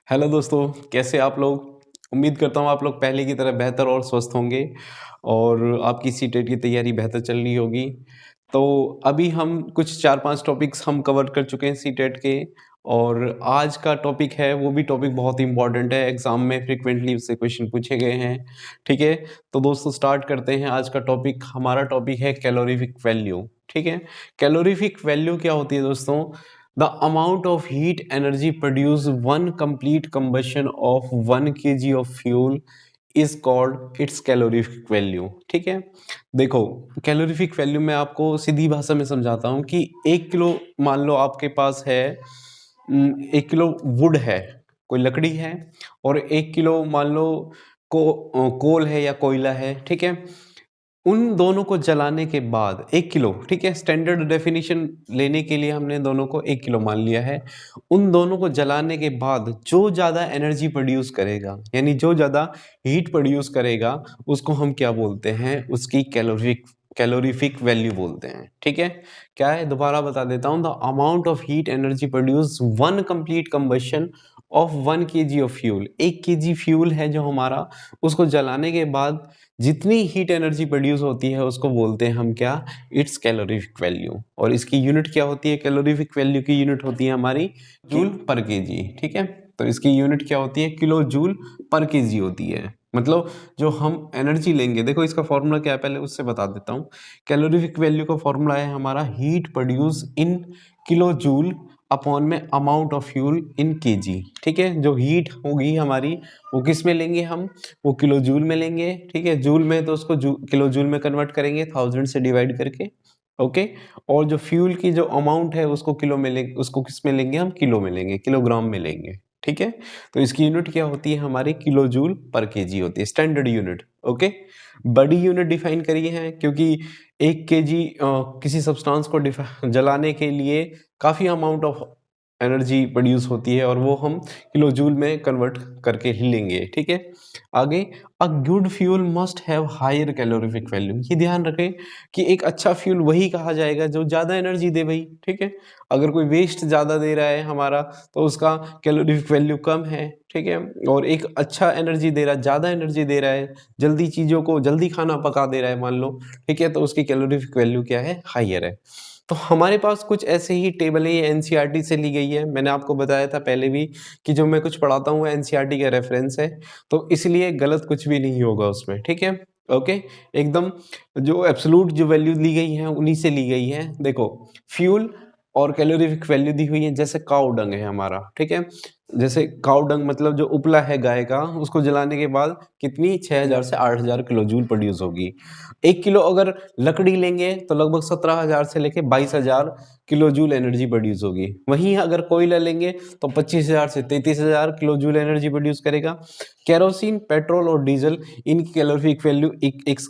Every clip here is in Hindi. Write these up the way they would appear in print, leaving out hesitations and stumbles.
हेलो दोस्तों, कैसे आप लोग? उम्मीद करता हूँ आप लोग पहले की तरह बेहतर और स्वस्थ होंगे और आपकी सीटेट की तैयारी बेहतर चल रही होगी। तो अभी हम कुछ 4-5 टॉपिक्स हम कवर कर चुके हैं सीटेट के और आज का टॉपिक है वो भी टॉपिक बहुत ही इम्पोर्टेंट है, एग्ज़ाम में फ्रीक्वेंटली उससे क्वेश्चन पूछे गए हैं, ठीक है? तो दोस्तों स्टार्ट करते हैं आज का टॉपिक। हमारा टॉपिक है कैलोरीफिक वैल्यू, ठीक है? कैलोरीफिक वैल्यू क्या होती है दोस्तों? The amount of heat energy produced one complete combustion of 1 kg of fuel is called its calorific value। ठीक है, देखो कैलोरीफिक वैल्यू मैं आपको सीधी भाषा में समझाता हूँ कि 1 किलो मान लो आपके पास है 1 किलो वुड है, कोई लकड़ी है और 1 किलो मान लो कोल है या कोयला है, ठीक है। उन दोनों को जलाने के बाद 1 किलो, ठीक है, स्टैंडर्ड डेफिनिशन लेने के लिए हमने दोनों को 1 किलो मान लिया है। उन दोनों को जलाने के बाद जो ज़्यादा एनर्जी प्रोड्यूस करेगा, यानी जो ज़्यादा हीट प्रोड्यूस करेगा, उसको हम क्या बोलते हैं? उसकी कैलोरीफिक वैल्यू बोलते हैं, ठीक है। क्या है? दोबारा बता देता हूँ। The amount of heat energy produce one complete combustion of 1 KG of fuel. 1 KG fuel है जो हमारा, उसको जलाने के बाद जितनी हीट एनर्जी प्रोड्यूस होती है उसको बोलते हैं हम क्या? It's calorific value. और इसकी यूनिट क्या होती है? कैलोरीफिक वैल्यू की यूनिट होती है हमारी जूल पर केजी, ठीक है। तो इसकी यूनिट क्या होती है? किलो जूल पर केजी होती है। मतलब जो हम एनर्जी लेंगे, देखो इसका फॉर्मूला क्या है पहले उससे बता देता हूँ। कैलोरीफिक वैल्यू का फॉर्मूला है हमारा heat produce in kilo joule upon में amount of fuel in kg, ठीक है। जो हीट होगी हमारी वो किस में लेंगे हम? वो किलो जूल में लेंगे, ठीक है। जूल में तो उसको किलो जूल में कन्वर्ट करेंगे 1000 से डिवाइड करके, ओके। और जो फ्यूल की जो अमाउंट है उसको किलो में लेंगे, उसको किस में लेंगे हम? किलो में लेंगे, किलोग्राम में लेंगे, ठीक है। तो इसकी यूनिट क्या होती है हमारी? किलो जूल पर केजी होती है, स्टैंडर्ड यूनिट, ओके। बड़ी यूनिट डिफाइन करी है क्योंकि 1 केजी किसी सब्सटेंस को जलाने के लिए काफ़ी अमाउंट ऑफ एनर्जी प्रोड्यूस होती है और वो हम किलो जूल में कन्वर्ट करके ही लेंगे, ठीक है। आगे, a good fuel must have higher calorific value. ये ध्यान रखें कि एक अच्छा फ्यूल वही कहा जाएगा जो ज़्यादा एनर्जी दे भाई, ठीक है। अगर कोई वेस्ट ज़्यादा दे रहा है हमारा तो उसका कैलोरीफिक वैल्यू कम है, ठीक है। और एक अच्छा एनर्जी दे रहा है, ज़्यादा एनर्जी दे रहा है, जल्दी चीज़ों को जल्दी खाना पका दे रहा है मान लो, ठीक है, तो उसकी कैलोरीफिक वैल्यू क्या है? हायर है। तो हमारे पास कुछ ऐसे ही टेबल है, ये एनसीईआरटी से ली गई है। मैंने आपको बताया था पहले भी कि जो मैं कुछ पढ़ाता हूँ वो एनसीईआरटी का रेफरेंस है, तो इसलिए गलत कुछ भी नहीं होगा उसमें, ठीक है। ओके, एकदम जो एब्सोल्यूट जो वैल्यू ली गई है उन्हीं से ली गई है। देखो, फ्यूल और कैलोरीफिक वैल्यू दी हुई है, जैसे काऊ डंग है हमारा, ठीक है। जैसे काऊ डंग मतलब जो उपला है गाय का, उसको जलाने के बाद कितनी 6000 से 8000 किलो जूल प्रोड्यूस होगी। 1 किलो अगर लकड़ी लेंगे तो लगभग 17,000 से लेके 22,000 किलो जूल एनर्जी प्रोड्यूस होगी। वहीं अगर कोयला लेंगे तो 25,000 से 33,000 किलो जूल एनर्जी प्रोड्यूस करेगा। केरोसिन, पेट्रोल और डीजल, इनकी कैलोरीफिक वैल्यू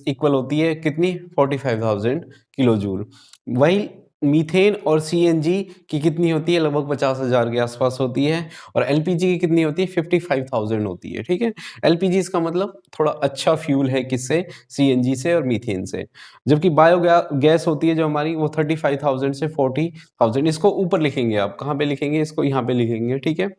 इक्वल होती है कितनी? 45,000 किलो जूल। वही मीथेन और सीएनजी की कितनी होती है? लगभग 50,000 के आसपास होती है। और एलपीजी की कितनी होती है? 55,000 होती है, ठीक है। एलपीजी इसका मतलब थोड़ा अच्छा फ्यूल है, किससे? सीएनजी से और मीथेन से। जबकि गैस होती है जो हमारी, वो 35,000 से 40,000। इसको ऊपर लिखेंगे आप, कहाँ पे लिखेंगे? इसको यहाँ पे लिखेंगे, ठीक है।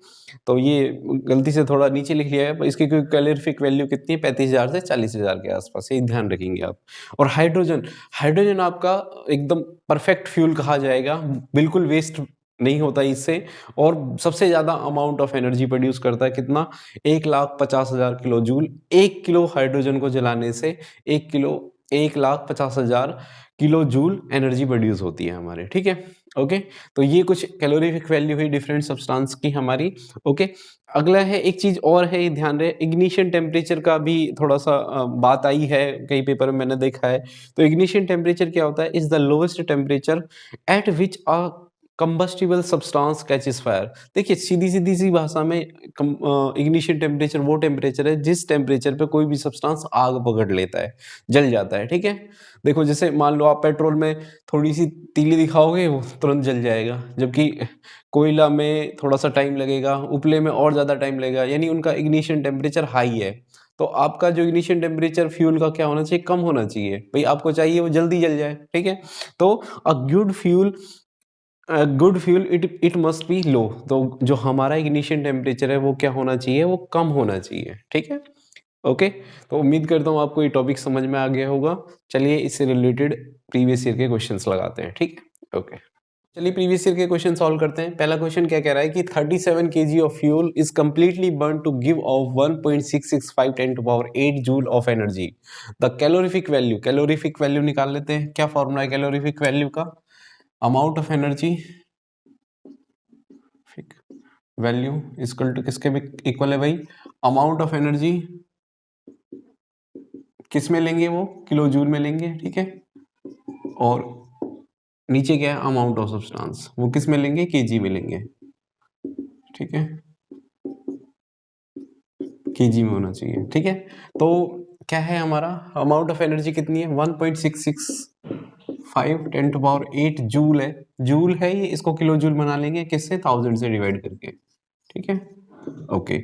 तो ये गलती से थोड़ा नीचे लिख लिया है, पर इसकी कैलोरीफिक वैल्यू कितनी है? 35,000 से 40,000 के आसपास, ये ध्यान रखेंगे आप। और हाइड्रोजन, हाइड्रोजन आपका एकदम परफेक्ट फ्यूल कहा जाएगा, बिल्कुल वेस्ट नहीं होता इससे। और सबसे ज़्यादा अमाउंट ऑफ एनर्जी प्रोड्यूस करता है, कितना? 1,50,000 किलो जूल। 1 किलो हाइड्रोजन को जलाने से 1,50,000 किलो जूल एनर्जी प्रोड्यूस होती है हमारे, ठीक है। ओके, तो ये कुछ कैलोरीफिक वैल्यू हुई डिफरेंट सब्सटेंस की हमारी, ओके। अगला है, एक चीज़ और है, ये ध्यान रहे, इग्निशन टेम्परेचर का भी थोड़ा सा बात आई है, कई पेपर में मैंने देखा है। तो इग्निशन टेम्परेचर क्या होता है? Is the lowest temperature at which a combustible substance catches fire. देखिए सीधी सीधी सी भाषा में, इग्निशन टेम्परेचर वो टेम्परेचर है जिस टेम्परेचर पे कोई भी सब्सटेंस आग पकड़ लेता है, जल जाता है, ठीक है। देखो जैसे मान लो आप पेट्रोल में थोड़ी सी तीली दिखाओगे वो तुरंत जल जाएगा, जबकि कोयला में थोड़ा सा टाइम लगेगा, उपले में और ज़्यादा टाइम लगेगा, यानी उनका इग्निशन टेम्परेचर हाई है। तो आपका जो इग्निशन टेम्परेचर फ्यूल का क्या होना चाहिए? कम होना चाहिए भाई, आपको चाहिए वो जल्दी जल जाए, ठीक है। तो a good fuel good fuel it must be low, तो जो हमारा इग्निशन टेम्परेचर है वो क्या होना चाहिए, वो कम होना चाहिए, ठीक है। ओके, तो उम्मीद करता हूँ आपको ये टॉपिक समझ में आ गया होगा। चलिए इससे रिलेटेड प्रीवियस ईयर के क्वेश्चंस लगाते हैं, ठीक है। ओके, चलिए प्रीवियस ईयर के क्वेश्चन सॉल्व करते हैं। पहला क्वेश्चन क्या कह रहा है कि 37 kg of fuel is completely burnt to give off 1.665 10 to power 8 joule of energy. The calorific value निकाल लेते हैं। क्या फॉर्मूला है कैलोरीफिक वैल्यू का? Amount of energy value equal to किसके इक्वल है भाई? अमाउंट ऑफ एनर्जी किस में लेंगे? वो किलो जूल में लेंगे, ठीक है। और नीचे क्या है? अमाउंट ऑफ सब्सटेंस, वो किस में लेंगे? केजी में लेंगे, ठीक है। केजी में होना चाहिए, ठीक है। तो क्या है हमारा अमाउंट ऑफ एनर्जी कितनी है? 1.665 10 टू पावर 8 जूल है। जूल है ये, इसको किलो जूल बना लेंगे किससे? 1000 से डिवाइड करके, ठीक है। ओके,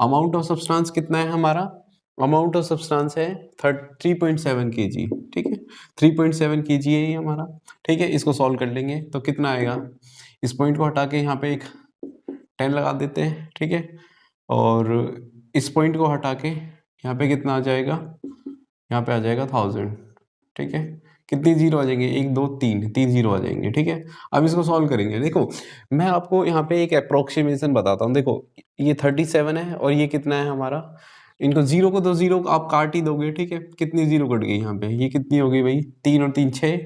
अमाउंट ऑफ सब्सटेंस कितना है हमारा? अमाउंट ऑफ सब्सटेंस है 3.7 kg, ठीक है। 3.7 kg है ये हमारा, ठीक है। इसको सॉल्व कर लेंगे तो कितना आएगा? इस पॉइंट को हटा के यहाँ पे एक 10 लगा देते हैं, ठीक है। और इस पॉइंट को हटा के यहाँ पे कितना आ जाएगा? यहाँ पे आ जाएगा 1000, ठीक है। कितनी जीरो आ जाएंगे? 1 2 3, 3 जीरो आ जाएंगे, ठीक है। अब इसको सॉल्व करेंगे। देखो मैं आपको यहाँ पे एक अप्रोक्सीमेशन बताता हूँ। देखो ये 37 है और ये कितना है हमारा? इनको जीरो को तो जीरो आप काट ही दोगे, ठीक है। कितनी जीरो कट गई यहाँ पे? ये कितनी हो गई भाई? 3 और 3 6।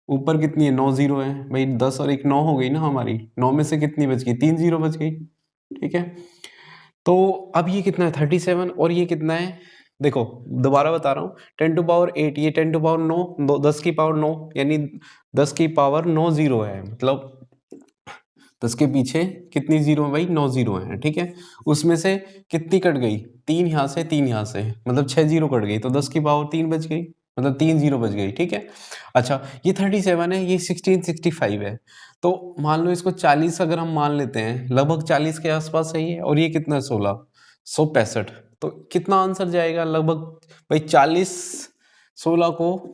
ऊपर कितनी है? 9 जीरो है भाई। 10 और 1 9 हो गई ना हमारी। 9 में से कितनी बच गई? 3 जीरो बच गई, ठीक है। तो अब ये कितना है? 37 और ये कितना है? देखो दोबारा बता रहा हूँ, 10 टू पावर 8, ये 10 टू पावर 9, 10 की पावर 9, यानी 10 की पावर 9 जीरो है। मतलब 10 के पीछे कितनी जीरो है भाई? 9 जीरो है, ठीक है। उसमें से कितनी कट गई? 3 यहाँ से 3 यहाँ से, मतलब 6 जीरो कट गई, तो 10 की पावर 3 बच गई, मतलब 3 जीरो बच गई, ठीक है। अच्छा ये 37 है, ये 1665 है। तो मान लो इसको 40 अगर हम मान लेते हैं, लगभग 40 के आसपास है ये। और ये कितना है? 1665। तो कितना आंसर जाएगा लगभग भाई? 40, 16 को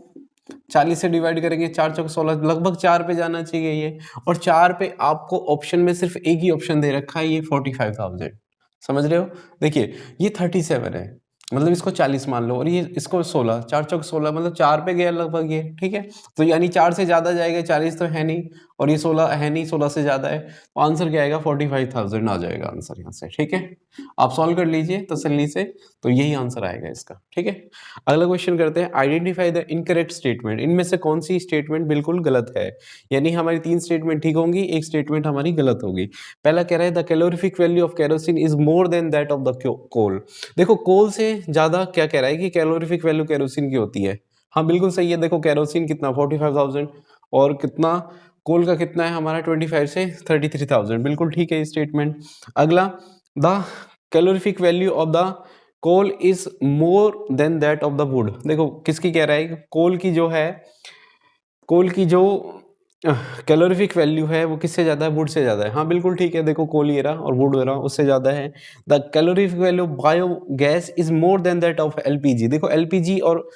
40 से डिवाइड करेंगे, 4 चौक 16, लगभग 4 पे जाना चाहिए ये। और 4 पे आपको ऑप्शन में सिर्फ एक ही ऑप्शन दे रखा है, ये 45,000। समझ रहे हो? देखिए ये 37 है, मतलब इसको 40 मान लो, और ये इसको 16, 4 चौक 16, मतलब 4 पे गया लगभग ये, ठीक है। तो यानी 4 से ज्यादा जाएगा, 40 तो है नहीं, और ये 16 है नहीं, 16 से ज्यादा है, तो आंसर क्या आएगा? 45,000 आ जाएगा आंसर यहाँ से, ठीक है। आप सॉल्व कर लीजिए तसल्ली से, तो यही आंसर आएगा इसका, ठीक है। अगला क्वेश्चन करते हैं, आइडेंटिफाई द इनकरेक्ट स्टेटमेंट। इनमें से कौन सी स्टेटमेंट बिल्कुल गलत है? यानी हमारी 3 स्टेटमेंट ठीक होंगी, एक स्टेटमेंट हमारी गलत होगी। पहला कह रहा है the calorific value of kerosene is more than that of the coal. देखो कोल से ज्यादा क्या कह रहा है कि कैलोरीफिक वैल्यू केरोसिन की होती है। हाँ बिल्कुल सही है। देखो केरोसिन कितना 45,000, और कितना कोल का कितना है हमारा? 25 से 33,000। बिल्कुल ठीक है ये स्टेटमेंट। अगला, the calorific value of the coal is more than that of the wood. देखो किसकी कह रहा है? कोल की जो कैलोरीफिक वैल्यू है वो किससे ज्यादा है? वुड से ज्यादा है। हाँ बिल्कुल ठीक है। देखो कोल ये रहा और वुड ये रहा, उससे ज्यादा है। The calorific value of biogas is more than that of LPG. देखो एलपीजी और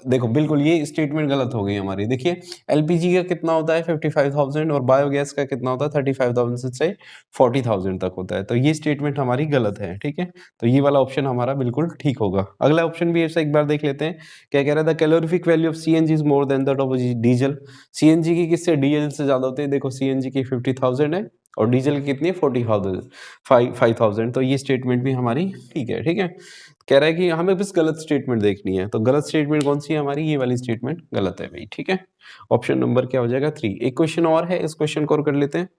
देखो बिल्कुल ये स्टेटमेंट गलत हो गई हमारी। देखिए एलपीजी का कितना होता है? 55,000, और बायोगैस का कितना होता है? 35,000 से 40,000 तक होता है। तो ये स्टेटमेंट हमारी गलत है, ठीक है। तो ये वाला ऑप्शन हमारा बिल्कुल ठीक होगा। अगला ऑप्शन भी ऐसा एक बार देख लेते हैं। क्या कह रहा था? Calorific value of CNG is more than that of diesel. CNG की किससे? डीजल से ज्यादा होती है। देखो सीएनजी की 50,000 है और डीजल की कितनी है? 40,000, 5,000। तो ये स्टेटमेंट भी हमारी ठीक है, ठीक है। कह रहा है कि हमें बस गलत स्टेटमेंट देखनी है। तो गलत स्टेटमेंट कौन सी है हमारी? ये वाली स्टेटमेंट गलत है भाई, ठीक है। ऑप्शन नंबर क्या हो जाएगा? 3। एक क्वेश्चन और है, इस क्वेश्चन को और कर लेते हैं।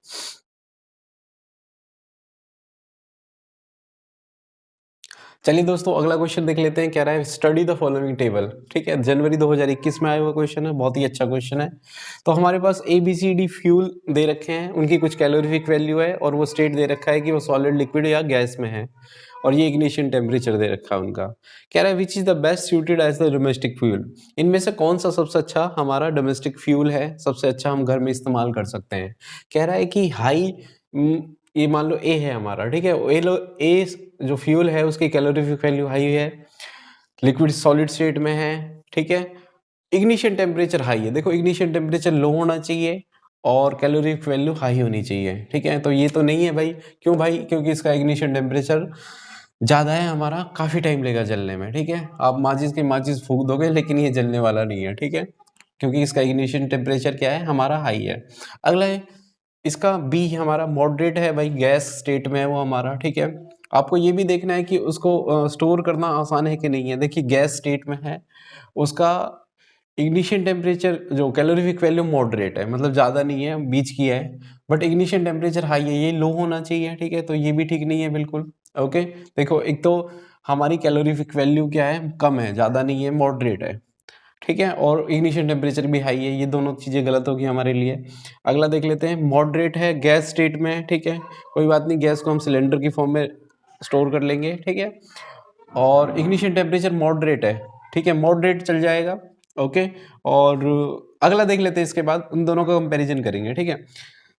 चलिए दोस्तों अगला क्वेश्चन देख लेते हैं। कह रहा है स्टडी द फॉलोइंग टेबल, ठीक है। जनवरी 2021 में आया हुआ क्वेश्चन है, बहुत ही अच्छा क्वेश्चन है। तो हमारे पास A B C D fuel दे रखे हैं, उनकी कुछ कैलोरीफिक वैल्यू है, और वो स्टेट दे रखा है कि वो सॉलिड, लिक्विड या गैस में है, और ये इग्निशन टेम्परेचर दे रखा है उनका। कह रहा है which is the best suited as the domestic fuel. इनमें से कौन सा सबसे अच्छा हमारा डोमेस्टिक फ्यूल है, सबसे अच्छा हम घर में इस्तेमाल कर सकते हैं। कह रहा है कि हाई, ये मान लो ए है हमारा, ठीक है। ए जो फ्यूल है उसकी कैलोरीफिक वैल्यू हाई है, लिक्विड सॉलिड स्टेट में है, ठीक है। इग्निशन टेम्परेचर हाई है। देखो इग्निशन टेम्परेचर लो होना चाहिए, और कैलोरिफिक वैल्यू हाई होनी चाहिए, ठीक है। तो ये तो नहीं है भाई, क्यों भाई? क्योंकि इसका इग्निशन टेम्परेचर ज़्यादा है हमारा, काफ़ी टाइम लेगा जलने में, ठीक है। आप माचिस की माचिस फूँक दोगे लेकिन ये जलने वाला नहीं है, ठीक है, क्योंकि इसका इग्निशन टेम्परेचर क्या है, हमारा हाई है। अगला है इसका बी, हमारा मॉडरेट है भाई, गैस स्टेट में है वो हमारा, ठीक है। आपको ये भी देखना है कि उसको स्टोर करना आसान है कि नहीं है। देखिए गैस स्टेट में है, उसका इग्निशन टेम्परेचर जो कैलोरीफिक वैल्यू मॉडरेट है, मतलब ज़्यादा नहीं है, बीच की है, बट इग्निशन टेम्परेचर हाई है, ये लो होना चाहिए, ठीक है। तो ये भी ठीक नहीं है बिल्कुल। ओके, देखो एक तो हमारी कैलोरीफिक वैल्यू क्या है, कम है, ज़्यादा नहीं है, मॉडरेट है, ठीक है, और इग्निशन टेम्परेचर भी हाई है, ये दोनों चीज़ें गलत होगी हमारे लिए। अगला देख लेते हैं, मॉडरेट है, गैस स्टेट में है, ठीक है, कोई बात नहीं, गैस को हम सिलेंडर की फॉर्म में स्टोर कर लेंगे, ठीक है, और इग्निशन टेम्परेचर मॉडरेट है, ठीक है, मॉडरेट चल जाएगा। ओके, और अगला देख लेते हैं, इसके बाद उन दोनों का कंपैरिजन करेंगे, ठीक है।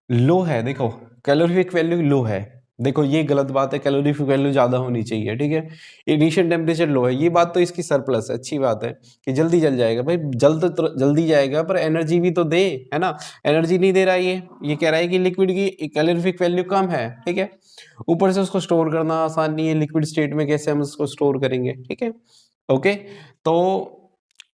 लो है, देखो कैलोरीफिक वैल्यू लो है, देखो ये गलत बात है, कैलोरीफिक वैल्यू ज़्यादा होनी चाहिए, ठीक है। इग्निशन टेम्परेचर लो है, ये बात तो इसकी सरप्लस है, अच्छी बात है कि जल्दी जल जाएगा भाई, जल्द तो जल्दी जाएगा, पर एनर्जी भी तो दे, है ना। एनर्जी नहीं दे रहा ये कह रहा है कि लिक्विड की कैलोरीफिक वैल्यू कम है, ठीक है, ऊपर से उसको स्टोर करना आसान नहीं है, लिक्विड स्टेट में कैसे हम उसको स्टोर करेंगे, ठीक है। ओके, तो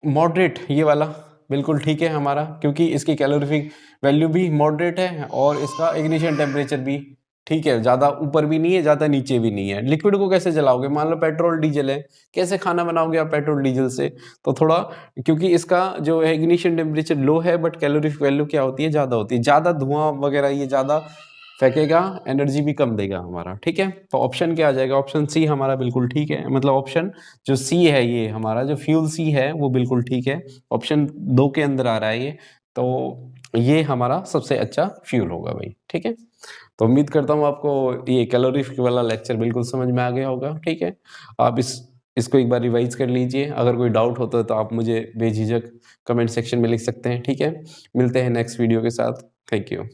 मॉडरेट ये वाला बिल्कुल ठीक है हमारा, क्योंकि इसकी कैलोरीफिक वैल्यू भी मॉडरेट है और इसका इग्निशन टेम्परेचर भी ठीक है, ज़्यादा ऊपर भी नहीं है, ज़्यादा नीचे भी नहीं है। लिक्विड को कैसे जलाओगे, मान लो पेट्रोल डीजल है, कैसे खाना बनाओगे आप पेट्रोल डीजल से? तो थोड़ा, क्योंकि इसका जो है इग्निशन टेम्परेचर लो है बट कैलोरीफिक वैल्यू क्या होती है, ज़्यादा होती है, ज़्यादा धुआं वगैरह ये ज़्यादा फेंकेगा, एनर्जी भी कम देगा हमारा, ठीक है। तो ऑप्शन क्या आ जाएगा, ऑप्शन सी हमारा बिल्कुल ठीक है, मतलब ऑप्शन जो सी है, ये हमारा जो फ्यूल सी है वो बिल्कुल ठीक है, ऑप्शन 2 के अंदर आ रहा है ये, तो ये हमारा सबसे अच्छा फ्यूल होगा भाई, ठीक है। तो उम्मीद करता हूँ आपको ये कैलोरीफिक वाला लेक्चर बिल्कुल समझ में आ गया होगा, ठीक है। आप इसको एक बार रिवाइज कर लीजिए, अगर कोई डाउट होता है तो आप मुझे बेझिझक कमेंट सेक्शन में लिख सकते हैं, ठीक है। मिलते हैं नेक्स्ट वीडियो के साथ, थैंक यू।